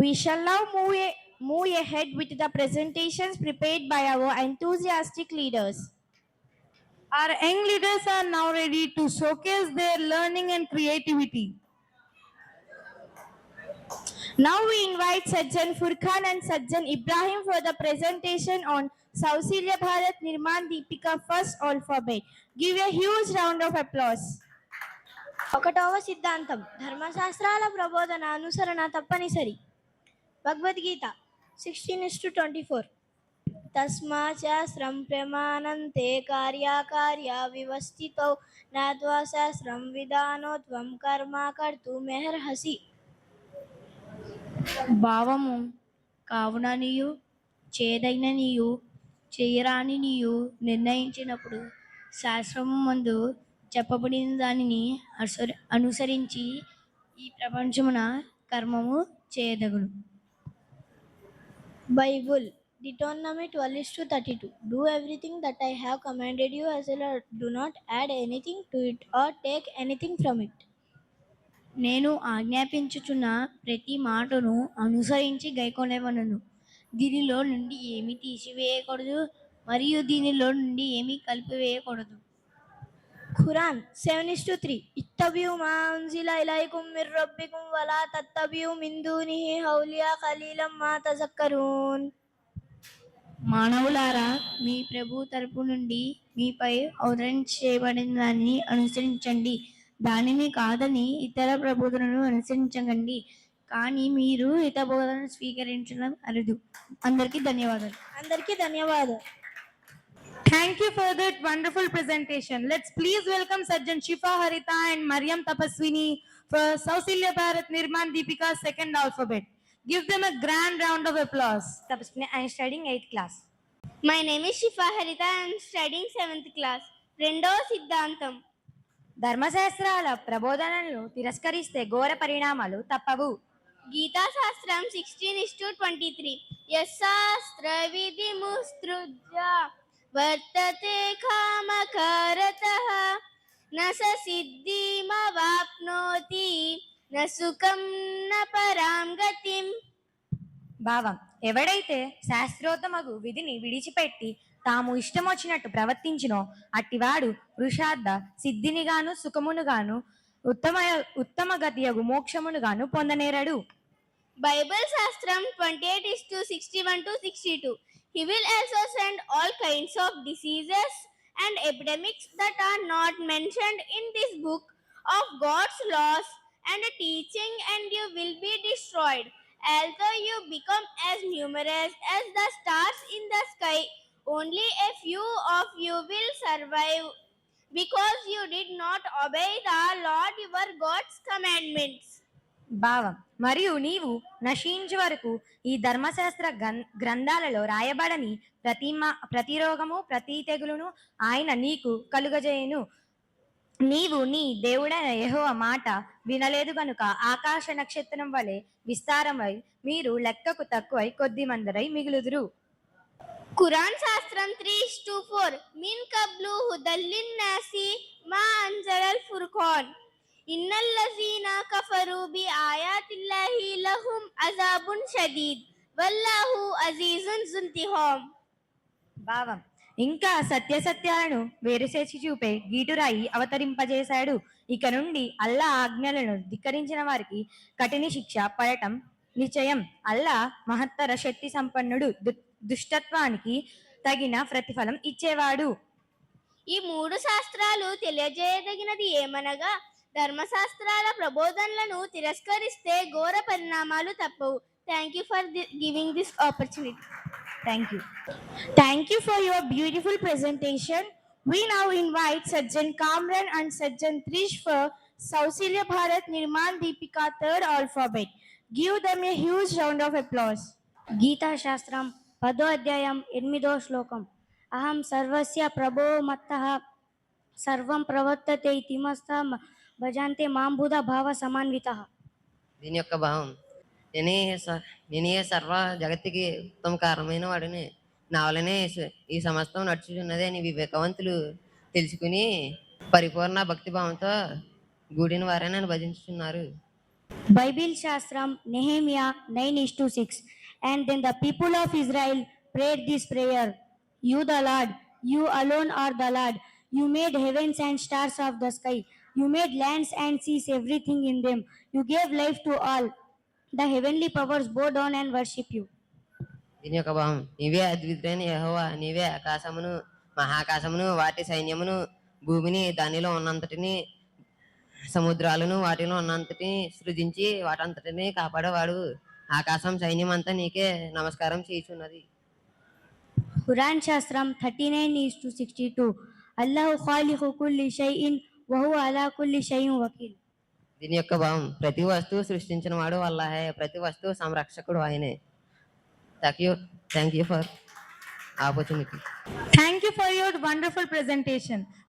We shall now move ahead with the presentations prepared by our enthusiastic leaders. Our young leaders are now ready to showcase their learning and creativity. Now we invite Sajjan Furkan and Sajjan Ibrahim for the presentation on Sausilya Bharat Nirman Deepika first alphabet. Give a huge round of applause. ఒకటవ సిద్ధాంతం ధర్మశాస్త్రాల ప్రబోధన అనుసరణ తప్పనిసరి. భగవద్గీత 16:24 తస్మాశాస్త్రం ప్రమాణంతే కార్యాకార్య వివస్థితౌ నాద్వా శాస్త్రం విధానోత్వం కర్మ కర్తుమర్హసి. భావము కావున నీయు చేదైన నీయు చేయరాని నీయు నిర్ణయించినప్పుడు శాస్త్రము మందు చెప్పబడిన దానిని అనుసరించి ఈ ప్రపంచమున కర్మము చేయదగును. Bible Deuteronomy 12:32 Do everything that I have commanded you as well, do not add anything to it or take anything from it. నేను ఆజ్ఞాపించుచున్న ప్రతి మాటను అనుసరించి గైకొనవలెను. దీనిలో నుండి ఏమి తీసివేయకూడదు మరియు దీనిలో నుండి ఏమి కలిపివేయకూడదు. ఖురాన్ 7:3 ఇత్తబియు మా ఉంజిల ఇలైకుం మిర్ రబ్బికుం వలా తత్తబియు మిన్ దూనిహి హౌలియా ఖలీలం మా తజక్కరూన్. మానవులారా, మీ ప్రభు తరపు నుండి మీపై అవతరించబడిన దానిని అనుసరించండి, దానిని కాదని ఇతర ప్రబోధనను అనుసరించకండి. కానీ మీరు ఇతర బోధనను స్వీకరించడం అరుదు. అందరికీ ధన్యవాదాలు. Thank you for that wonderful presentation. Let's please welcome Sajjan Shifa Harita and Maryam Tapaswini for Sausilya Bharat Nirman Deepika second alphabet. Give them a grand round of applause. Tapaswini, I am studying 8th class. My name is Shifa Harita. I am studying 7th class. రెండవ సిద్ధాంతం ధర్మశాస్త్రాల ప్రబోధనలను తిరస్కరిస్తే ఘోర పరిణామాలు తప్పవు. గీతాశాస్త్రం 16:23 యశాస్త్ర విధిముత్సృజ్య వర్తతే కామకారతః న స సిద్ధిమవాప్నోతి న సుఖం న పరాం గతిం. భావం ఎవడైతే శాస్త్రోత్తమగు విధిని విడిచిపెట్టి తాము ఇష్టమొచ్చినట్టు ప్రవర్తించినో అట్టివాడు పురుషార్థ సిద్ధినిగాను సుఖమునుగాను ఉత్తమ గతియగు మోక్షమునుగాను పొందనేరడు. బైబిల్ శాస్త్రం 28:61-62 He will also send all kinds of diseases and epidemics that are not mentioned in this book of God's laws and teaching, and you will be destroyed. Although you become as numerous as the stars in the sky, only a few of you will survive because you did not obey the Lord your God's commandments. భావం మరియు నీవు నశించే వరకు ఈ ధర్మశాస్త్ర గ్రంథాలలో రాయబడని ప్రతి రోగము ప్రతి తెగులును ఆయన నీకు కలుగజేయును. నీవు నీ దేవుడైన యెహోవా మాట వినలేదు కనుక ఆకాశ నక్షత్రం వలె విస్తారమై మీరు లెక్కకు తక్కువై కొద్ది మందరై మిగులుదురు. ఖురాన్ శాస్త్రం 3:4 మిన్ కబ్లు హుదల్లిన్ నాసి మా అంజలల్ ఫుర్ఖాన్ ఇన్నల్లజీనా కఫరు బి ఆయాతిల్లాహి లహుం అజాబున్ షదీద్ వల్లాహు అజీజున్ జుంతిహాం. భావం ఇంకా సత్యాలను వేరుచేసి చూపే గీటురాయి అవతరింపజేశాడు. ఇక నుండి అల్లా ఆజ్ఞలను ధిక్కరించిన వారికి కఠిన శిక్ష పడటం నిశ్చయం. అల్లా మహత్తర శక్తి సంపన్నుడు, దుష్టత్వానికి తగిన ప్రతిఫలం ఇచ్చేవాడు. ఈ మూడు శాస్త్రాలు తెలియజేయదగినది ఏమనగా ధర్మశాస్త్రాల ప్రబోధనలను తిరస్కరిస్తే ఘోర పరిణామాలు తప్పవు. Thank you for giving this opportunity. Thank you. Thank you for your beautiful presentation. We now invite Sajjan Kamran and Sajjan Trish for Sausilya Bharat Nirman Deepika third alphabet. Give them a huge round of applause. గీతాశాస్త్రం 10వ అధ్యాయం 8వ శ్లోకం అహం సర్వస్య ప్రభో మత్తః సర్వం ప్రవర్తతే ఇతిమస్త భజంతే మాంబుధ భావ సమాన్వితః. దీని యొక్క భావం నేనే సర్వ జగత్తుకి ఉత్తమ కారణమైన వాడిని, నా వలనే ఈ సమస్తం నడుచుచున్నది అని వివేకవంతులు తెలుసుకుని పరిపూర్ణ భక్తి భావంతో గూడిన వారే నన్ను భజించుతున్నారు. Bible Shastram, Nehemiah 9:6. And then the people of Israel prayed this prayer: You, the Lord, you alone are the Lord. You made heavens and stars of the sky. You made lands and seas, everything in them. You gave life to all. The heavenly powers bow down and worship you. దీని యొక్క భావం, నీవే అద్వితీయుడైన యెహోవా, నీవే ఆకాశమును మహాకాశమును వాటి సైన్యమును, భూమిని దానిలో ఉన్నంతటిని, సముద్రాలను వాటిలో ఉన్నంతటిని సృజించి వాటంతటిని కాపాడేవాడు. ఆకాశం సైన్యం అంతా నీకే నమస్కారం చేయుచున్నది. Quran Shastram 39:62. Allahu khaliqu kulli shay'in wa huwa ala kulli shay'in wakil. దీని యొక్క భావం, ప్రతి వస్తువు సృష్టించిన వాడు అల్లాహే, ప్రతి వస్తువు సంరక్షకుడు ఆయనే. Thank you for opportunity. Thank you for your wonderful presentation.